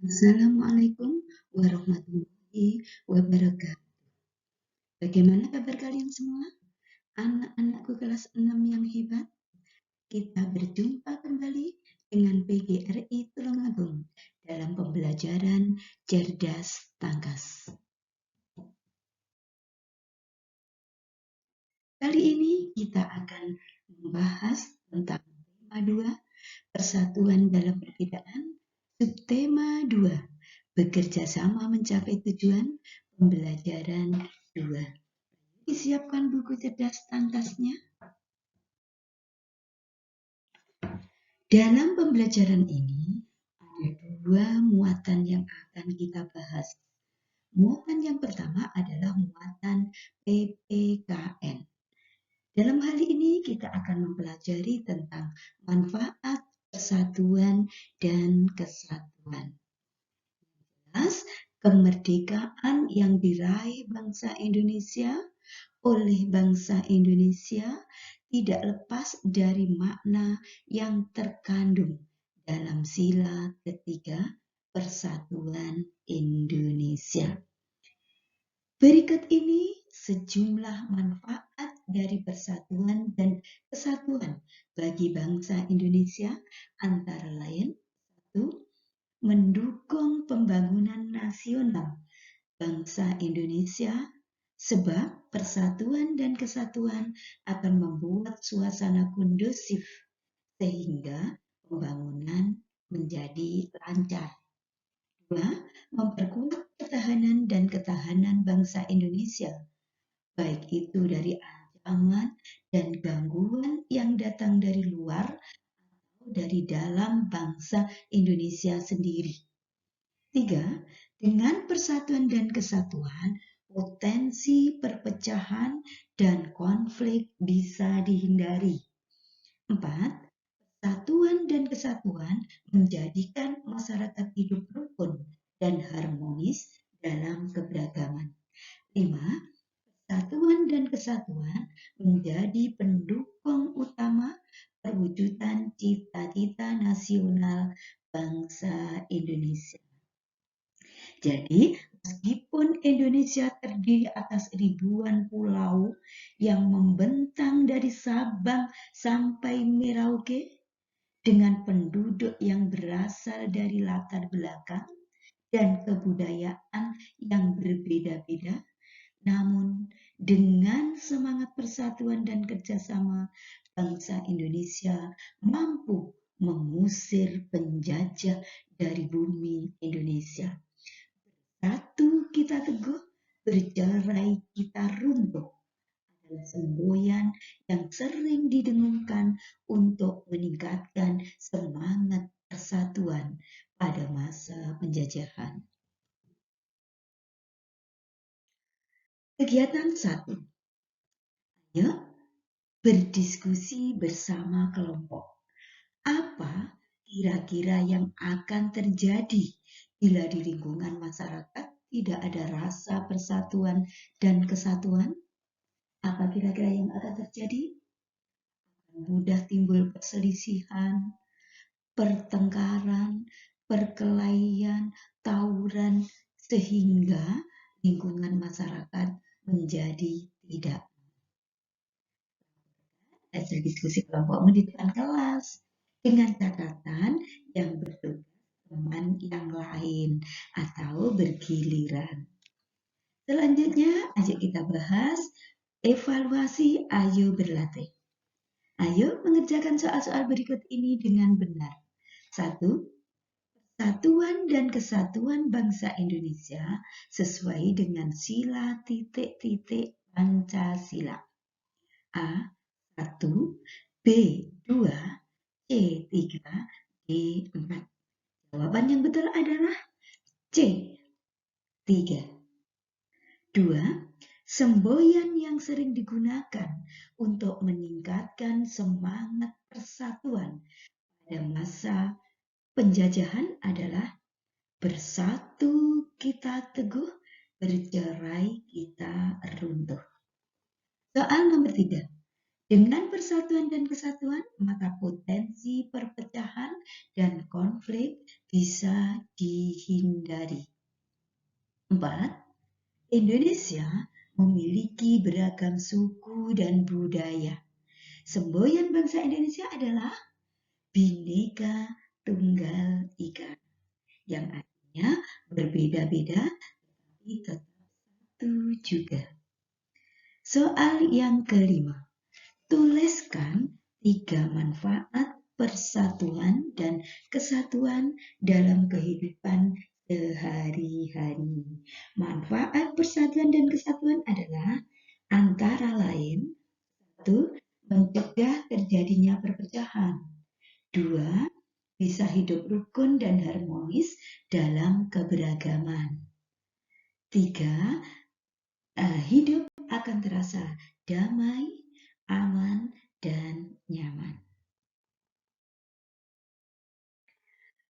Assalamualaikum warahmatullahi wabarakatuh. Bagaimana kabar kalian semua? Anak-anakku kelas 6 yang hebat. Kita berjumpa kembali dengan PGRI Tulungagung dalam pembelajaran Cerdas Tangkas. Kali ini kita akan membahas tentang tema 2, persatuan dalam perbedaan, subtema 2, bekerja sama mencapai tujuan, pembelajaran 2. Disiapkan buku cerdas tangkasnya. Dalam pembelajaran ini ada dua muatan yang akan kita bahas. Muatan yang pertama adalah muatan PPKN. Dalam hal ini kita akan mempelajari tentang manfaat persatuan dan kesatuan. Jelas, kemerdekaan yang diraih bangsa Indonesia oleh bangsa Indonesia tidak lepas dari makna yang terkandung dalam sila ketiga Persatuan Indonesia. Berikut ini sejumlah manfaat dari persatuan dan kesatuan bagi bangsa Indonesia, antara lain: 1. Mendukung pembangunan nasional bangsa Indonesia, sebab persatuan dan kesatuan akan membuat suasana kondusif sehingga pembangunan menjadi lancar. 2. Memperkuat pertahanan dan ketahanan bangsa Indonesia, baik itu dari ancaman dan gangguan yang datang dari luar atau dari dalam bangsa Indonesia sendiri. 3. Dengan persatuan dan kesatuan, potensi perpecahan dan konflik bisa dihindari. 4. Persatuan dan kesatuan menjadikan masyarakat hidup rukun dan harmonis dalam keberagaman. 5. Persatuan dan kesatuan menjadi pendukung utama perwujudan cita-cita nasional bangsa Indonesia. Jadi, meskipun Indonesia terdiri atas ribuan pulau yang membentang dari Sabang sampai Merauke, dengan penduduk yang berasal dari latar belakang dan kebudayaan yang berbeda-beda, namun dengan semangat persatuan dan kerjasama, bangsa Indonesia mampu mengusir penjajah dari bumi Indonesia. Satu kita teguh, bercerai kita runtuh, adalah semboyan yang sering didengungkan untuk meningkatkan semangat persatuan pada masa penjajahan. Kegiatan 1. Ayo berdiskusi bersama kelompok. Apa kira-kira yang akan terjadi bila di lingkungan masyarakat tidak ada rasa persatuan dan kesatuan? Apa kira-kira yang akan terjadi? Mudah timbul perselisihan, pertengkaran, perkelahian, tawuran, sehingga lingkungan masyarakat menjadi tidak. Hasil diskusi kelompokmu di depan kelas dengan catatan yang bertugas teman yang lain atau bergiliran. Selanjutnya, ayo kita bahas evaluasi Ayo Berlatih. Ayo mengerjakan soal-soal berikut ini dengan benar. 1. Persatuan dan kesatuan bangsa Indonesia sesuai dengan sila titik-titik Pancasila. A. 1, B. 2, C. 3, D. 4. Jawaban yang betul adalah C. 3. 2. Semboyan yang sering digunakan untuk meningkatkan semangat persatuan pada masa penjajahan adalah bersatu kita teguh, bercerai kita runtuh. Soal nomor 3. Dengan persatuan dan kesatuan, maka potensi perpecahan dan konflik bisa dihindari. 4. Indonesia memiliki beragam suku dan budaya. Semboyan bangsa Indonesia adalah Bhinneka Tunggal Ika, yang artinya berbeda-beda tapi tetap satu juga. Soal yang kelima, tuliskan 3 manfaat persatuan dan kesatuan dalam kehidupan sehari-hari. Manfaat persatuan dan kesatuan adalah antara lain 1. Mencegah terjadinya perpecahan. 2. Bisa hidup rukun dan harmonis dalam keberagaman. 3. Hidup akan terasa damai, aman, dan nyaman.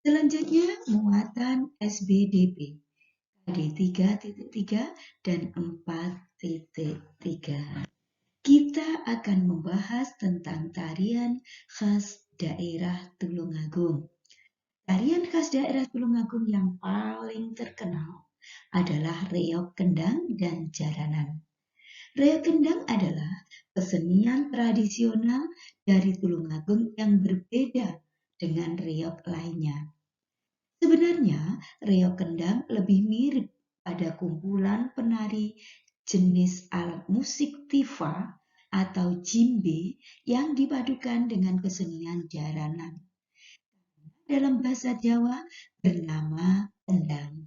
Selanjutnya, muatan SBDP KD 3.3 dan 4.3. Kita akan membahas tentang tarian khas daerah Tulungagung. Tarian khas daerah Tulungagung yang paling terkenal adalah reog kendang dan jaranan. Reog kendang adalah kesenian tradisional dari Tulungagung yang berbeda dengan reog lainnya. Sebenarnya, reog kendang lebih mirip pada kumpulan penari jenis alat musik tifa atau jimbe yang dipadukan dengan kesenian jaranan. Dalam bahasa Jawa bernama kendang.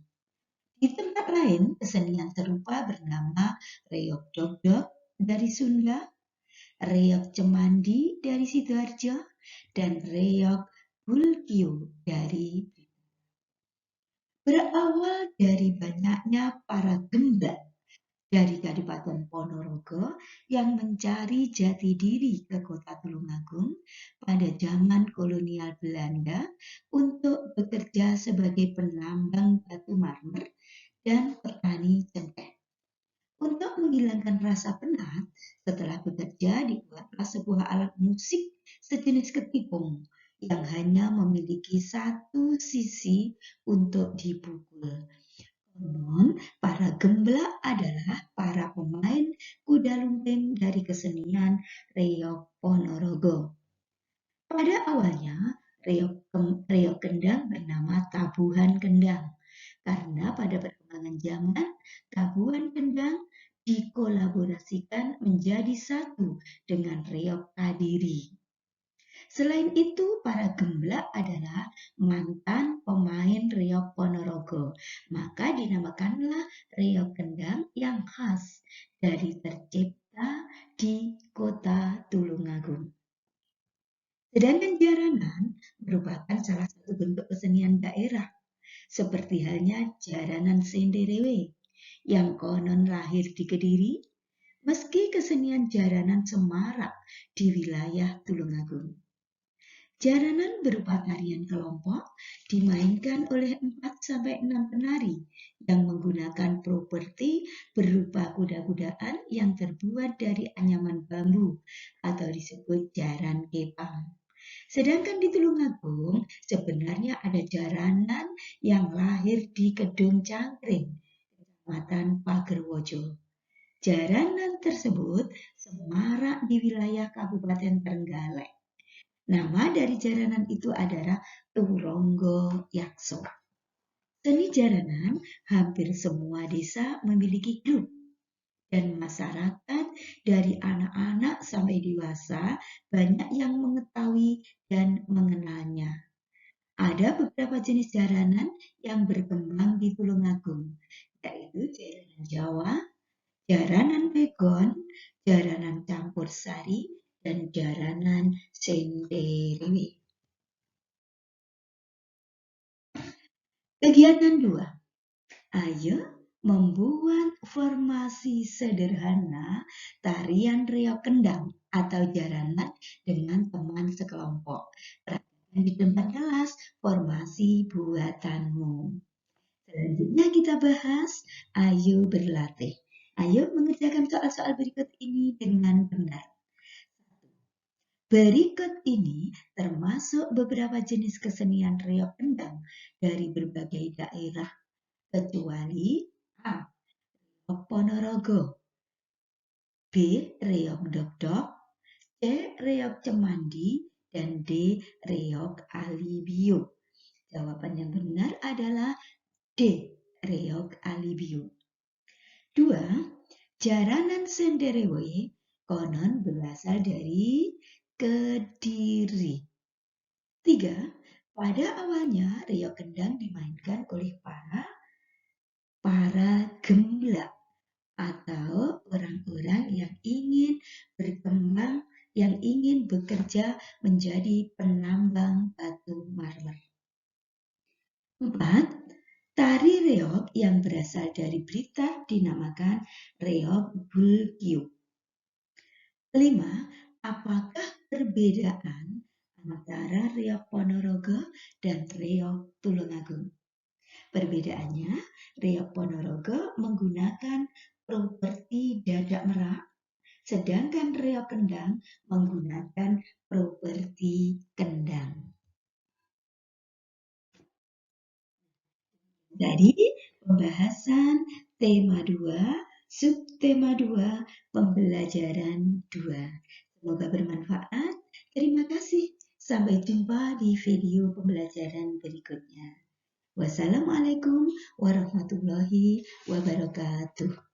Di tempat lain, kesenian serupa bernama reog dogdog dari Sunda, reog cemandi dari Sidoarjo, dan reog bulkyu dari berawal dari banyaknya para gembala dari Kadipaten Ponorogo yang mencari jati diri ke kota Tulungagung pada zaman kolonial Belanda untuk bekerja sebagai penambang batu marmer dan petani cengkeh. Untuk menghilangkan rasa penat setelah bekerja, dibuatlah sebuah alat musik sejenis ketipung yang hanya memiliki satu sisi untuk dipukul. Konon, para gembala adalah para pemain kuda lumping dari kesenian reog Ponorogo. Pada awalnya, reog kendang bernama tabuhan kendang, karena pada perkembangan zaman, tabuhan kendang dikolaborasikan menjadi satu dengan reog Kadiri. Selain itu, para gembala adalah mantan pemain reog Ponorogo, maka dinamakanlah reog kendang yang khas dari tercipta di kota Tulungagung. Sedangkan jaranan merupakan salah satu bentuk kesenian daerah, seperti halnya jaranan Senderewe yang konon lahir di Kediri, meski kesenian jaranan semarak di wilayah Tulungagung. Jaranan berupa tarian kelompok dimainkan oleh 4-6 penari yang menggunakan properti berupa kuda-kudaan yang terbuat dari anyaman bambu atau disebut jaran kepang. Sedangkan di Tulungagung sebenarnya ada jaranan yang lahir di Kedung Cangkring, Kecamatan Pagerwojo. Jaranan tersebut semarak di wilayah Kabupaten Trenggalek. Nama dari jaranan itu adalah Turonggo Yakso. Seni jaranan hampir semua desa memiliki grup, dan masyarakat dari anak-anak sampai dewasa banyak yang mengetahui dan mengenalnya. Ada beberapa jenis jaranan yang berkembang di Tulungagung, yaitu jaranan Jawa, jaranan Pegon, jaranan campur sari, dan jaranan Senderewe. Kegiatan 2. Ayo membuat formasi sederhana tarian reog kendang atau jaranan dengan teman sekelompok. Perhatikan di tempat kelas formasi buatanmu. Selanjutnya kita bahas, ayo berlatih. Ayo mengerjakan soal-soal berikut ini dengan benar. Berikut ini termasuk beberapa jenis kesenian reog kendang dari berbagai daerah kecuali A. Reog Ponorogo, B. Reog Dok-Dok, C. Reog Cemandi, dan D. Reog Alibio. Jawaban yang benar adalah D. Reog Alibio. 2. Jaranan Senderewe konon berasal dari Kediri. 3. Pada awalnya reog kendang dimainkan oleh para gemblak atau orang-orang yang ingin berkembang, yang ingin bekerja menjadi penambang batu marmer. 4. Tari reog yang berasal dari Blitar dinamakan reog Bulkyuk. 5. Apakah perbedaan antara reog Ponorogo dan reog Tulungagung? Perbedaannya, reog Ponorogo menggunakan properti dadak merak, sedangkan reog kendang menggunakan properti kendang. Jadi, pembahasan tema 2, subtema 2, pembelajaran 2. Semoga bermanfaat. Terima kasih. Sampai jumpa di video pembelajaran berikutnya. Wassalamualaikum warahmatullahi wabarakatuh.